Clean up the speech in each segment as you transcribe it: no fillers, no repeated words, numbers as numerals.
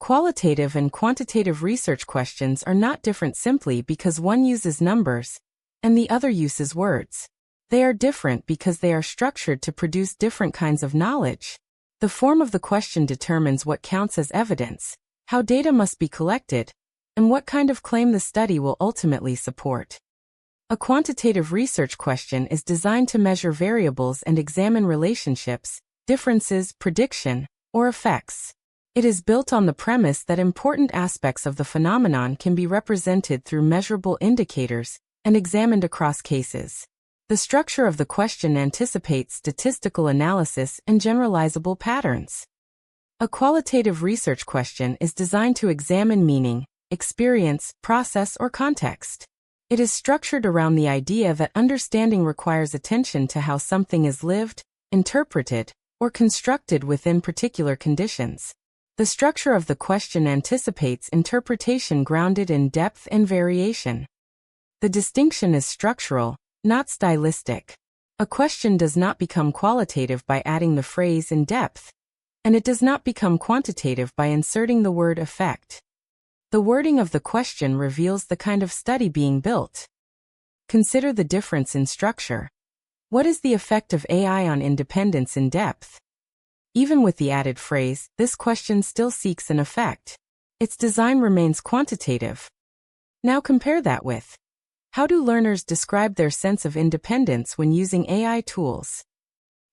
Qualitative and quantitative research questions are not different simply because one uses numbers and the other uses words. They are different because they are structured to produce different kinds of knowledge. The form of the question determines what counts as evidence, how data must be collected, and what kind of claim the study will ultimately support. A quantitative research question is designed to measure variables and examine relationships, differences, prediction, or effects. It is built on the premise that important aspects of the phenomenon can be represented through measurable indicators and examined across cases. The structure of the question anticipates statistical analysis and generalizable patterns. A qualitative research question is designed to examine meaning, experience, process, or context. It is structured around the idea that understanding requires attention to how something is lived, interpreted, or constructed within particular conditions. The structure of the question anticipates interpretation grounded in depth and variation. The distinction is structural, not stylistic. A question does not become qualitative by adding the phrase in depth, and it does not become quantitative by inserting the word effect. The wording of the question reveals the kind of study being built. Consider the difference in structure. What is the effect of AI on independence in depth? Even with the added phrase, this question still seeks an effect. Its design remains quantitative. Now compare that with: how do learners describe their sense of independence when using AI tools?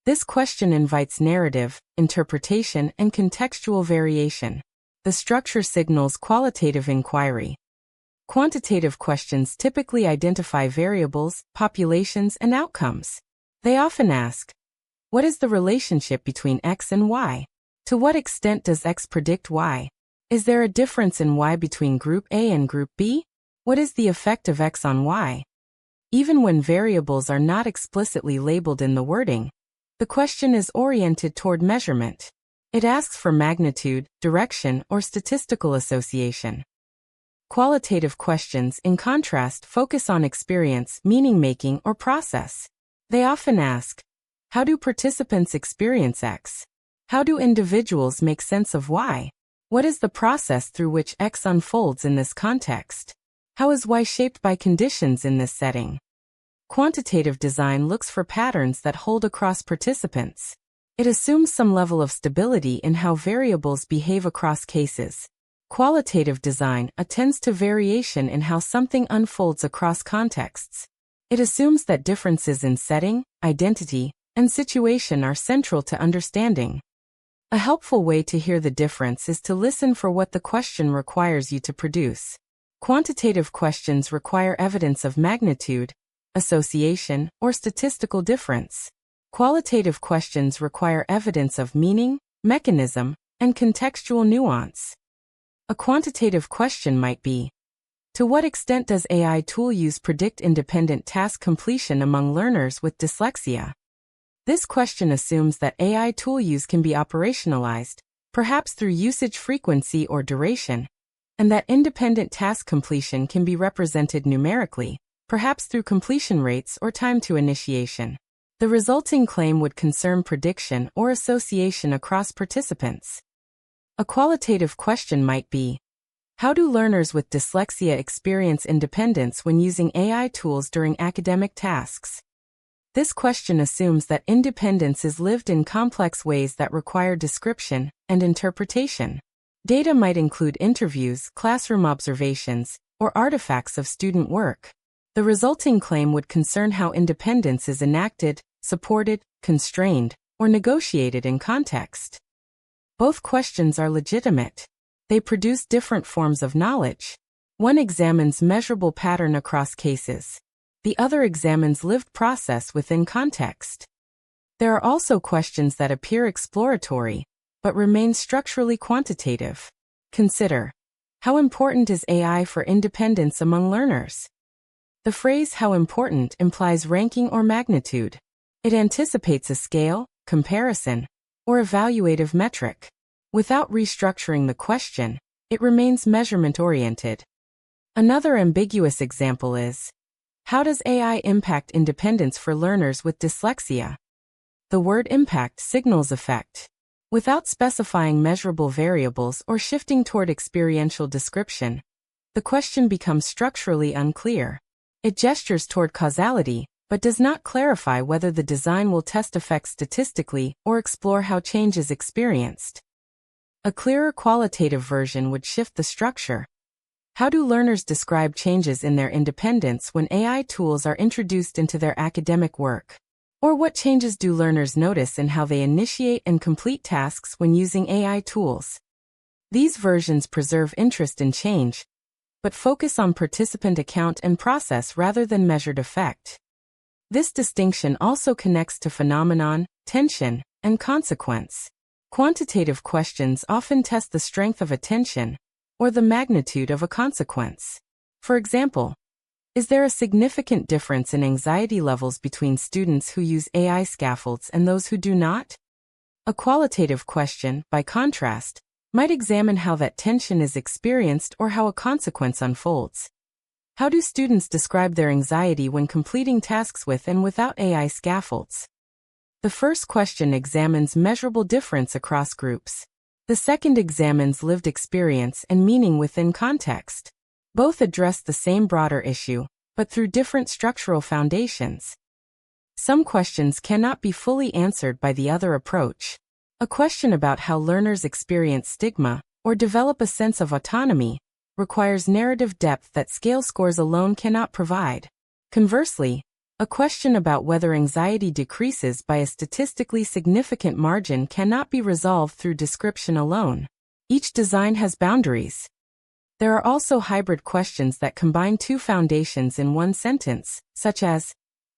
This question invites narrative, interpretation, and contextual variation. The structure signals qualitative inquiry. Quantitative questions typically identify variables, populations, and outcomes. They often ask, what is the relationship between X and Y? To what extent does X predict Y? Is there a difference in Y between Group A and Group B? What is the effect of X on Y? Even when variables are not explicitly labeled in the wording, the question is oriented toward measurement. It asks for magnitude, direction, or statistical association. Qualitative questions, in contrast, focus on experience, meaning-making, or process. They often ask, how do participants experience X? How do individuals make sense of Y? What is the process through which X unfolds in this context? How is Y shaped by conditions in this setting? Quantitative design looks for patterns that hold across participants. It assumes some level of stability in how variables behave across cases. Qualitative design attends to variation in how something unfolds across contexts. It assumes that differences in setting, identity, and situation are central to understanding. A helpful way to hear the difference is to listen for what the question requires you to produce. Quantitative questions require evidence of magnitude, association, or statistical difference. Qualitative questions require evidence of meaning, mechanism, and contextual nuance. A quantitative question might be, to what extent does AI tool use predict independent task completion among learners with dyslexia? This question assumes that AI tool use can be operationalized, perhaps through usage frequency or duration, and that independent task completion can be represented numerically, perhaps through completion rates or time to initiation. The resulting claim would concern prediction or association across participants. A qualitative question might be, how do learners with dyslexia experience independence when using AI tools during academic tasks? This question assumes that independence is lived in complex ways that require description and interpretation. Data might include interviews, classroom observations, or artifacts of student work. The resulting claim would concern how independence is enacted, supported, constrained, or negotiated in context. Both questions are legitimate. They produce different forms of knowledge. One examines measurable pattern across cases. The other examines lived process within context. There are also questions that appear exploratory, but remain structurally quantitative. Consider, how important is AI for independence among learners? The phrase how important implies ranking or magnitude. It anticipates a scale, comparison, or evaluative metric. Without restructuring the question, it remains measurement-oriented. Another ambiguous example is, how does AI impact independence for learners with dyslexia? The word impact signals effect. Without specifying measurable variables or shifting toward experiential description, the question becomes structurally unclear. It gestures toward causality, but does not clarify whether the design will test effects statistically or explore how change is experienced. A clearer qualitative version would shift the structure. How do learners describe changes in their independence when AI tools are introduced into their academic work? Or what changes do learners notice in how they initiate and complete tasks when using AI tools? These versions preserve interest in change, but focus on participant account and process rather than measured effect. This distinction also connects to phenomenon, tension, and consequence. Quantitative questions often test the strength of attention or the magnitude of a consequence. For example, is there a significant difference in anxiety levels between students who use AI scaffolds and those who do not? A qualitative question, by contrast, might examine how that tension is experienced or how a consequence unfolds. How do students describe their anxiety when completing tasks with and without AI scaffolds? The first question examines measurable difference across groups. The second examines lived experience and meaning within context. Both address the same broader issue, but through different structural foundations. Some questions cannot be fully answered by the other approach. A question about how learners experience stigma or develop a sense of autonomy requires narrative depth that scale scores alone cannot provide. Conversely, a question about whether anxiety decreases by a statistically significant margin cannot be resolved through description alone. Each design has boundaries. There are also hybrid questions that combine two foundations in one sentence, such as,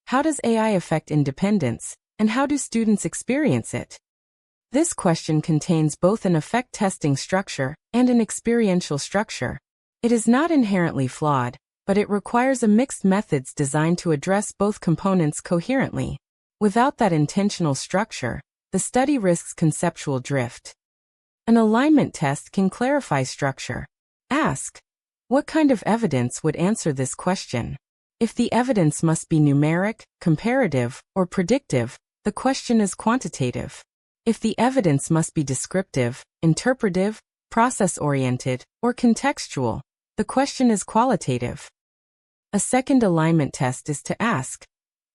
how does AI affect independence, and how do students experience it? This question contains both an effect testing structure and an experiential structure. It is not inherently flawed, but it requires a mixed methods designed to address both components coherently. Without that intentional structure, the study risks conceptual drift. An alignment test can clarify structure. Ask, what kind of evidence would answer this question? If the evidence must be numeric, comparative, or predictive, the question is quantitative. If the evidence must be descriptive, interpretive, process-oriented, or contextual, the question is qualitative. A second alignment test is to ask,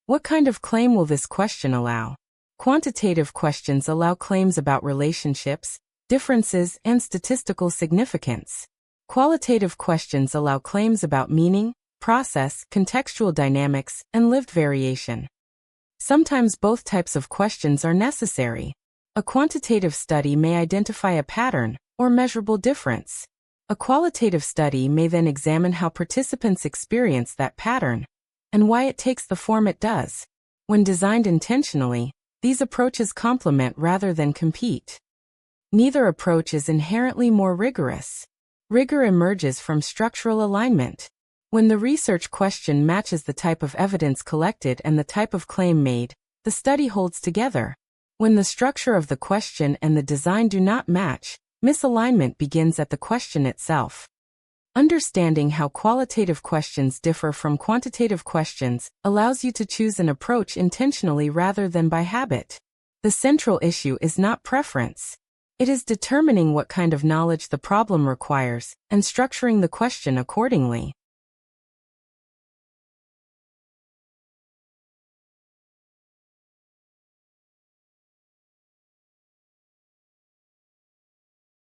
what kind of claim will this question allow? Quantitative questions allow claims about relationships, differences, and statistical significance. Qualitative questions allow claims about meaning, process, contextual dynamics, and lived variation. Sometimes both types of questions are necessary. A quantitative study may identify a pattern or measurable difference. A qualitative study may then examine how participants experience that pattern and why it takes the form it does. When designed intentionally, these approaches complement rather than compete. Neither approach is inherently more rigorous. Rigor emerges from structural alignment. When the research question matches the type of evidence collected and the type of claim made, the study holds together. When the structure of the question and the design do not match, misalignment begins at the question itself. Understanding how qualitative questions differ from quantitative questions allows you to choose an approach intentionally rather than by habit. The central issue is not preference. It is determining what kind of knowledge the problem requires and structuring the question accordingly.